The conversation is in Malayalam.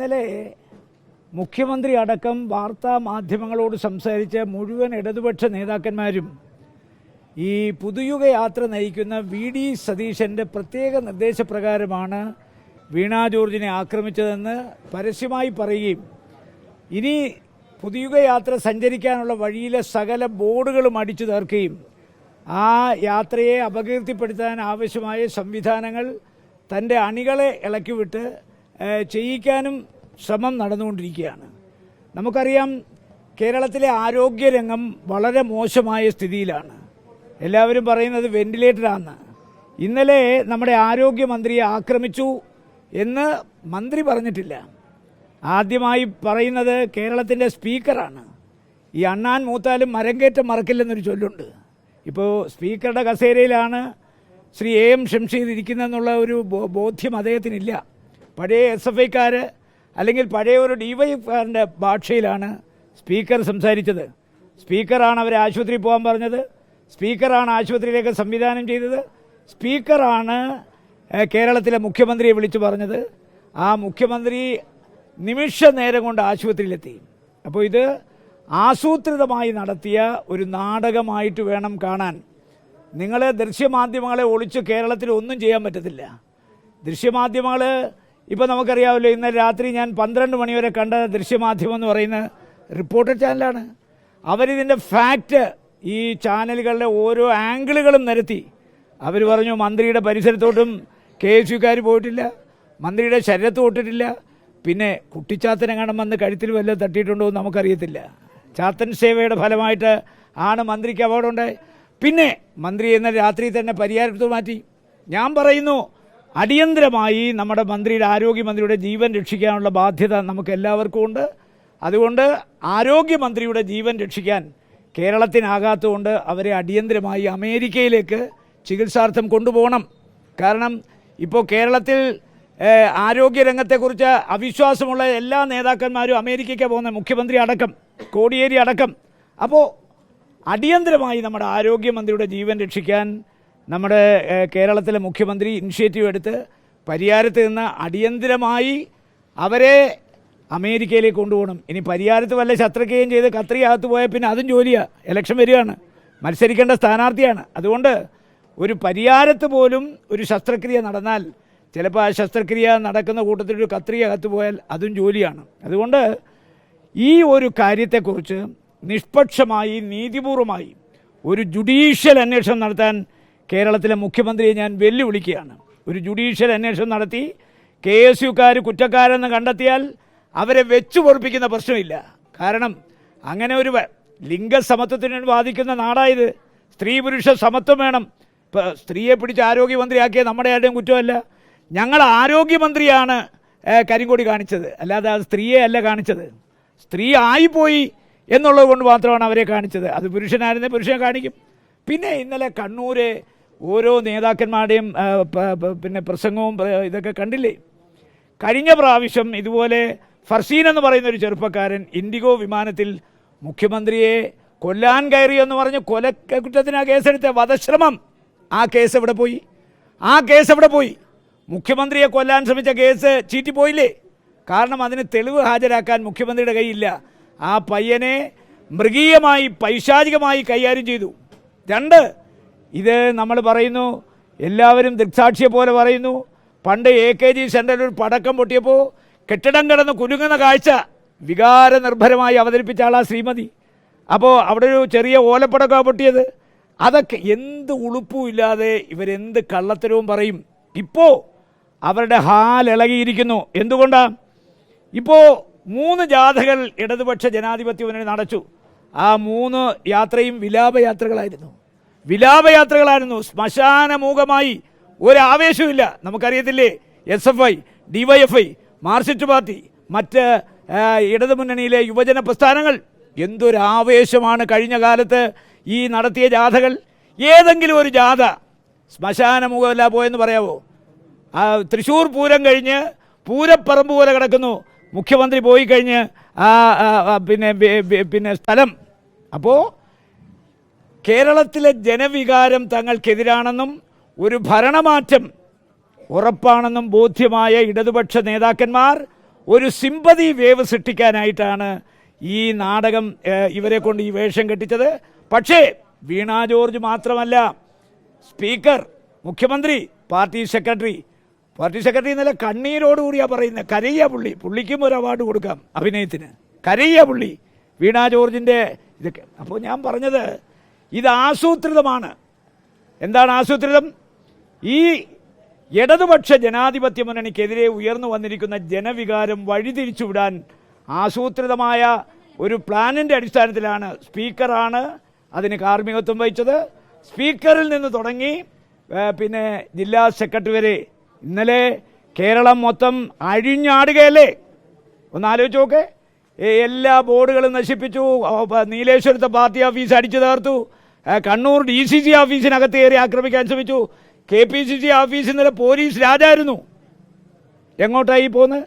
ഇന്നലെ മുഖ്യമന്ത്രി അടക്കം വാർത്താ മാധ്യമങ്ങളോട് സംസാരിച്ച മുഴുവൻ ഇടതുപക്ഷ നേതാക്കന്മാരും ഈ പുതുയുഗ യാത്ര നയിക്കുന്ന വി.ഡി. സതീശൻ്റെ പ്രത്യേക നിർദ്ദേശപ്രകാരമാണ് വീണ ജോർജിനെ ആക്രമിച്ചതെന്ന് പരസ്യമായി പറയുകയും ഇനി പുതുയുഗ യാത്ര സഞ്ചരിക്കാനുള്ള വഴിയിലെ സകല ബോർഡുകളും അടിച്ചു തീർക്കുകയും ആ യാത്രയെ അപകീർത്തിപ്പെടുത്താൻ ആവശ്യമായ സംവിധാനങ്ങൾ തൻ്റെ അണികളെ ഇളക്കിവിട്ട് ചെയ്യിക്കാനും ശ്രമം നടന്നുകൊണ്ടിരിക്കുകയാണ്. നമുക്കറിയാം, കേരളത്തിലെ ആരോഗ്യരംഗം വളരെ മോശമായ സ്ഥിതിയിലാണ്. എല്ലാവരും പറയുന്നത് വെന്റിലേറ്ററാണ്. ഇന്നലെ നമ്മുടെ ആരോഗ്യമന്ത്രിയെ ആക്രമിച്ചു എന്ന് മന്ത്രി പറഞ്ഞിട്ടില്ല. ആദ്യമായി പറയുന്നത് കേരളത്തിൻ്റെ സ്പീക്കറാണ്. ഈ അണ്ണാൻ മൂത്താലും മരം കയറ്റം മറക്കില്ലെന്നൊരു ചൊല്ലുണ്ട്. ഇപ്പോൾ സ്പീക്കറുടെ കസേരയിലാണ് ശ്രീ എം ഷംഷീർ ഇരിക്കുന്നതെന്നുള്ള ഒരു ബോധ്യം അദ്ദേഹത്തിനില്ല. പഴയ SFIക്കാർ അല്ലെങ്കിൽ പഴയ ഒരു DYFകാരൻ്റെ ഭാഷയിലാണ് സ്പീക്കർ സംസാരിച്ചത്. സ്പീക്കറാണ് അവരെ ആശുപത്രിയിൽ പോകാൻ പറഞ്ഞത്, സ്പീക്കറാണ് ആശുപത്രിയിലേക്ക് സംവിധാനം ചെയ്തത്, സ്പീക്കറാണ് കേരളത്തിലെ മുഖ്യമന്ത്രിയെ വിളിച്ചു പറഞ്ഞത്. ആ മുഖ്യമന്ത്രി നിമിഷ നേരം കൊണ്ട് ആശുപത്രിയിലെത്തി. അപ്പോൾ ഇത് ആസൂത്രിതമായി നടത്തിയ ഒരു നാടകമായിട്ട് വേണം കാണാൻ. നിങ്ങൾ ദൃശ്യമാധ്യമങ്ങളെ ഒളിച്ച് കേരളത്തിൽ ഒന്നും ചെയ്യാൻ പറ്റത്തില്ല. ദൃശ്യമാധ്യമങ്ങൾ ഇപ്പോൾ നമുക്കറിയാമല്ലോ, ഇന്നലെ രാത്രി ഞാൻ 12 മണി വരെ കണ്ട ദൃശ്യമാധ്യമം എന്ന് പറയുന്ന റിപ്പോർട്ടർ ചാനലാണ്. അവരിതിൻ്റെ ഫാക്റ്റ് ഈ ചാനലുകളുടെ ഓരോ ആംഗിളുകളും നിരത്തി. അവർ പറഞ്ഞു മന്ത്രിയുടെ പരിസരത്തോട്ടും KSUക്കാർ പോയിട്ടില്ല, മന്ത്രിയുടെ ശരീരത്ത് തൊട്ടിട്ടില്ല, പിന്നെ കുട്ടിച്ചാത്തനെങ്ങാനും വന്ന് കഴുത്തിൽ വല്ലതും തട്ടിയിട്ടുണ്ടോ എന്ന് നമുക്കറിയത്തില്ല. ചാത്തൻ സേവയുടെ ഫലമായിട്ട് ആണ് മന്ത്രിക്ക് അപകടമുണ്ടായി. പിന്നെ മന്ത്രി എന്ന രാത്രി തന്നെ പരിയാരത്ത് മാറ്റി. ഞാൻ പറയുന്നു, അടിയന്തരമായി നമ്മുടെ മന്ത്രിയുടെ ആരോഗ്യമന്ത്രിയുടെ ജീവൻ രക്ഷിക്കാനുള്ള ബാധ്യത നമുക്ക് എല്ലാവർക്കും ഉണ്ട്. അതുകൊണ്ട് ആരോഗ്യമന്ത്രിയുടെ ജീവൻ രക്ഷിക്കാൻ കേരളത്തിനാകാത്തതുകൊണ്ട് അവരെ അടിയന്തരമായി അമേരിക്കയിലേക്ക് ചികിത്സാർത്ഥം കൊണ്ടുപോകണം. കാരണം ഇപ്പോൾ കേരളത്തിൽ ആരോഗ്യരംഗത്തെക്കുറിച്ച് അവിശ്വാസമുള്ള എല്ലാ നേതാക്കന്മാരും അമേരിക്കയ്ക്ക് പോകുന്നത്, മുഖ്യമന്ത്രി അടക്കം, കോടിയേരി അടക്കം. അപ്പോൾ അടിയന്തരമായി നമ്മുടെ ആരോഗ്യമന്ത്രിയുടെ ജീവൻ രക്ഷിക്കാൻ നമ്മുടെ കേരളത്തിലെ മുഖ്യമന്ത്രി ഇനിഷ്യേറ്റീവ് എടുത്ത് പരിയാരത്ത് നിന്ന് അടിയന്തരമായി അവരെ അമേരിക്കയിലേക്ക് കൊണ്ടുപോകണം. ഇനി പരിയാരത്ത് വല്ല ശസ്ത്രക്രിയയും ചെയ്ത് കത്രികകത്ത് പോയാൽ പിന്നെ അതും ജോലിയാണ്. ഇലക്ഷൻ വരികയാണ്, മത്സരിക്കേണ്ട സ്ഥാനാർത്ഥിയാണ്. അതുകൊണ്ട് ഒരു പരിയാരത്ത് പോലും ഒരു ശസ്ത്രക്രിയ നടന്നാൽ ചിലപ്പോൾ ആ ശസ്ത്രക്രിയ നടക്കുന്ന കൂട്ടത്തിൽ ഒരു കത്രിക കത്ത് പോയാൽ അതും ജോലിയാണ്. അതുകൊണ്ട് ഈ ഒരു കാര്യത്തെക്കുറിച്ച് നിഷ്പക്ഷമായി നീതിപൂർവമായി ഒരു ജുഡീഷ്യൽ അന്വേഷണം നടത്താൻ കേരളത്തിലെ മുഖ്യമന്ത്രിയെ ഞാൻ വെല്ലുവിളിക്കുകയാണ്. ഒരു ജുഡീഷ്യൽ അന്വേഷണം നടത്തി KSUക്കാർ കുറ്റക്കാരെന്ന് കണ്ടെത്തിയാൽ അവരെ വെച്ചു പൊറുപ്പിക്കുന്ന പ്രശ്നമില്ല. കാരണം അങ്ങനെ ഒരു ലിംഗസമത്വത്തിന് വാദിക്കുന്ന നാടായത്. സ്ത്രീ പുരുഷ സമത്വം വേണം. ഇപ്പോൾ സ്ത്രീയെ പിടിച്ച് ആരോഗ്യമന്ത്രിയാക്കിയ നമ്മുടെ ആരുടെയും കുറ്റമല്ല. ഞങ്ങൾ ആരോഗ്യമന്ത്രിയാണ് കരിങ്കൊടി കാണിച്ചത്, അല്ലാതെ അത് സ്ത്രീയെ അല്ല കാണിച്ചത്. സ്ത്രീ ആയിപ്പോയി എന്നുള്ളത് കൊണ്ട് മാത്രമാണ് അവരെ കാണിച്ചത്. അത് പുരുഷനായിരുന്നേ പുരുഷനെ കാണിക്കും. പിന്നെ ഇന്നലെ കണ്ണൂരെ ഓരോ നേതാക്കന്മാരുടെയും പിന്നെ പ്രസംഗവും ഇതൊക്കെ കണ്ടില്ലേ? കഴിഞ്ഞ പ്രാവശ്യം ഇതുപോലെ ഫർസീൻ എന്ന് പറയുന്ന ഒരു ചെറുപ്പക്കാരൻ ഇൻഡിഗോ വിമാനത്തിൽ മുഖ്യമന്ത്രിയെ കൊല്ലാൻ കയറിയെന്ന് പറഞ്ഞ് കൊലക്കുറ്റത്തിന് ആ കേസെടുത്ത വധശ്രമം, ആ കേസ് എവിടെ പോയി? ആ കേസ് എവിടെ പോയി? മുഖ്യമന്ത്രിയെ കൊല്ലാൻ ശ്രമിച്ച കേസ് ചീറ്റിപ്പോയില്ലേ? കാരണം അതിന് തെളിവ് ഹാജരാക്കാൻ മുഖ്യമന്ത്രിയുടെ കയ്യില്ല. ആ പയ്യനെ മൃഗീയമായി പൈശാചികമായി കൈകാര്യം ചെയ്തു. 2, ഇത് നമ്മൾ പറയുന്നു, എല്ലാവരും ദൃക്സാക്ഷിയെ പോലെ പറയുന്നു, പണ്ട് AKG സെൻറ്ററിൽ ഒരു പടക്കം പൊട്ടിയപ്പോൾ കെട്ടിടം കിടന്ന് കുലുങ്ങുന്ന കാഴ്ച വികാരനിർഭരമായി അവതരിപ്പിച്ച ആളാ ശ്രീമതി. അപ്പോൾ അവിടെ ഒരു ചെറിയ ഓലപ്പടക്കമാണ് പൊട്ടിയത്. അതൊക്കെ എന്ത് ഉളുപ്പുമില്ലാതെ ഇവരെന്ത് കള്ളത്തരവും പറയും. ഇപ്പോൾ അവരുടെ ഹാലിളകിയിരിക്കുന്നു. എന്തുകൊണ്ടാണ്? ഇപ്പോൾ 3 ജാഥകൾ ഇടതുപക്ഷ ജനാധിപത്യ മുന്നണി നടച്ചു. ആ 3 യാത്രയും വിലാപയാത്രകളായിരുന്നു. ശ്മശാനമൂകമായി, ഒരാവേശമില്ല. നമുക്കറിയത്തില്ലേ, SFI, DYFI, മാർക്സിസ്റ്റ് പാർട്ടി, മറ്റ് ഇടതുമുന്നണിയിലെ യുവജന പ്രസ്ഥാനങ്ങൾ എന്തൊരാവേശമാണ് കഴിഞ്ഞ കാലത്ത് ഈ നടത്തിയ ജാഥകൾ. ഏതെങ്കിലും ഒരു ജാഥ ശ്മശാനമുഖമല്ല പോയെന്ന് പറയാവോ? തൃശ്ശൂർ പൂരം കഴിഞ്ഞ് പൂരപ്പറമ്പ് പോലെ കിടക്കുന്നു. മുഖ്യമന്ത്രി പോയി കഴിഞ്ഞ് പിന്നെ സ്ഥലം. അപ്പോൾ കേരളത്തിലെ ജനവികാരം തങ്ങൾക്കെതിരാണെന്നും ഒരു ഭരണമാറ്റം ഉറപ്പാണെന്നും ബോധ്യമായ ഇടതുപക്ഷ നേതാക്കന്മാർ ഒരു സിമ്പതി വേവ് സൃഷ്ടിക്കാനായിട്ടാണ് ഈ നാടകം ഇവരെ കൊണ്ട് ഈ വേഷം കെട്ടിച്ചത്. പക്ഷേ വീണ ജോർജ് മാത്രമല്ല, സ്പീക്കർ, മുഖ്യമന്ത്രി, പാർട്ടി സെക്രട്ടറി ഇന്നലെ കണ്ണീരോടുകൂടിയാണ് പറയുന്നത്. കരയ്യ പുള്ളിക്കും ഒരു അവാർഡ് കൊടുക്കാം അഭിനയത്തിന്. കരയ്യ പുള്ളി വീണ ജോർജിൻ്റെ ഇതൊക്കെ. അപ്പോൾ ഞാൻ പറഞ്ഞത് ഇത് ആസൂത്രിതമാണ്. എന്താണ് ആസൂത്രിതം? ഈ ഇടതുപക്ഷ ജനാധിപത്യ മുന്നണിക്കെതിരെ ഉയർന്നു വന്നിരിക്കുന്ന ജനവികാരം വഴിതിരിച്ചുവിടാൻ ആസൂത്രിതമായ ഒരു പ്ലാനിൻ്റെ അടിസ്ഥാനത്തിലാണ് സ്പീക്കറാണ് അതിന് കാർമ്മികത്വം വഹിച്ചത്. സ്പീക്കറിൽ നിന്ന് തുടങ്ങി പിന്നെ ജില്ലാ സെക്രട്ടറി വരെ ഇന്നലെ കേരളം മൊത്തം അഴിഞ്ഞാടുകയല്ലേ. ഒന്ന് ആലോചിച്ച് നോക്കെ. എല്ലാ ബോർഡുകളും നശിപ്പിച്ചു. നീലേശ്വരത്തെ പാർട്ടി ഓഫീസ് അടിച്ചു തകർത്തു. കണ്ണൂർ DCC ഓഫീസിനകത്ത് കയറി ആക്രമിക്കാൻ ശ്രമിച്ചു. KPCC ഓഫീസ് ഇന്നലെ പോലീസ് രാജായിരുന്നു. എങ്ങോട്ടായി പോകുന്നത്?